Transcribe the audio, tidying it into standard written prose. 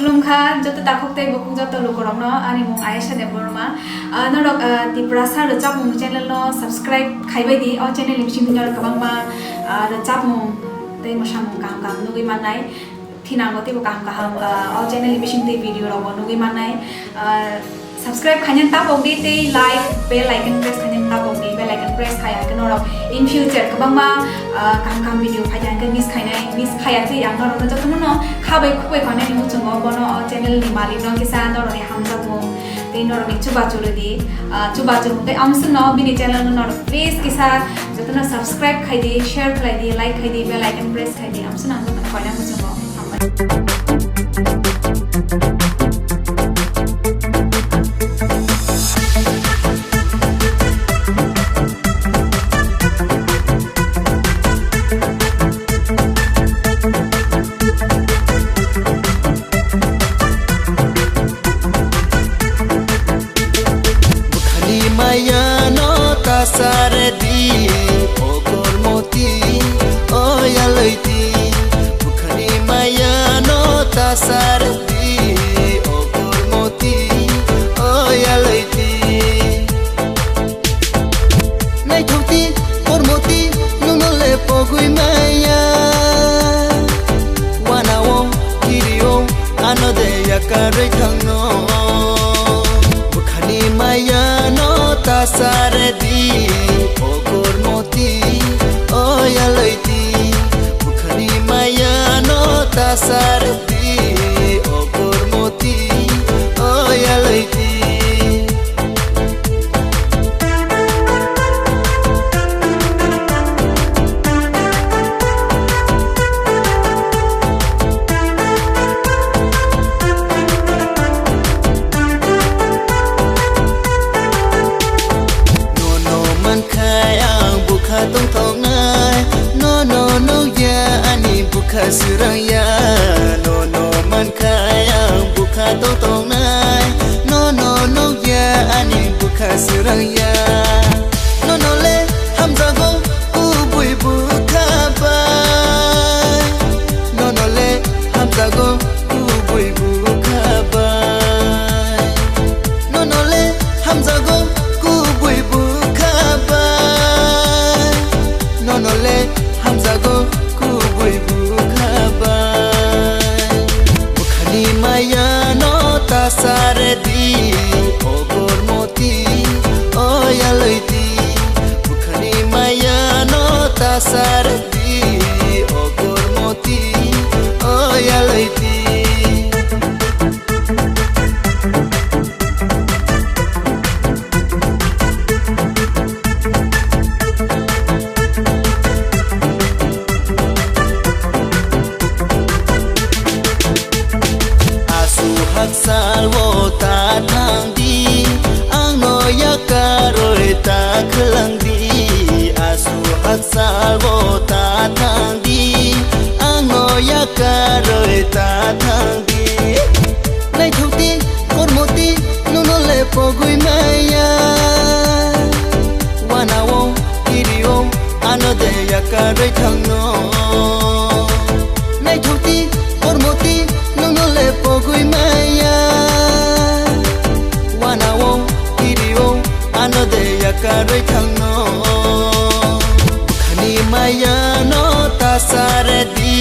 Khulumkha joto takhoktai bokung joto lokorokno ani mung Aisha Deborma norok tiprasa rojak mung channel no subscribe khaibai di o channel limsing dinyor kabangma rojak mung tei mosam kam kam nugui manai thinango te kam kaham o channel limsing te video rogo nugui manai subscribe khanyan tapogdi te like bell icon press khanyan tapogdi bell icon press khaya norok in future kabangma kam video phajan ke miss khaya te yang norok joto no khabai khubai khane ni muchungo bono channel ni malik no kisa norok ni hamjak mung te norok ni chuba chulu te amsu no bini channel no norok please kisa joto no subscribe khai di share khai di like khai di bell icon press khai di amsu nang joto khana muchungo Saredi ogor moti oya loiti bukhani maya no ta saredi ogor moti oya loiti nai thoti or moti nuno le pogui maya wanawo kirio anode yakare thangno bukhani maya no ta saredi ogor moti oya loiti bukhani maya no ta saredi ogor moti oya loiti tong tong ngai no ya ani bukha suraya no man kaya bukha tong tong ngai no ya ani bukha suraya no le hamza go ubui bukha ba no le hamza go ubui bukha ba no le hamza go ubui bukha ba nonole hamza go kubui bukhaba bukhani maya no ta saredi ogor moti oya loiti bukhani maya no ta saredi ogor moti oya loiti salvo ta thang di ang no ya karoi ta khlang di asu hat salvo ta thang di ang no ya karoi ta thang di nai thoti kor moti no le pogui maya wanawo kirio anode ya karoi thang no nai thoti kor moti no le pogui maya wanawo kirio anode yakaroi thangno bukhani maya no ta saredi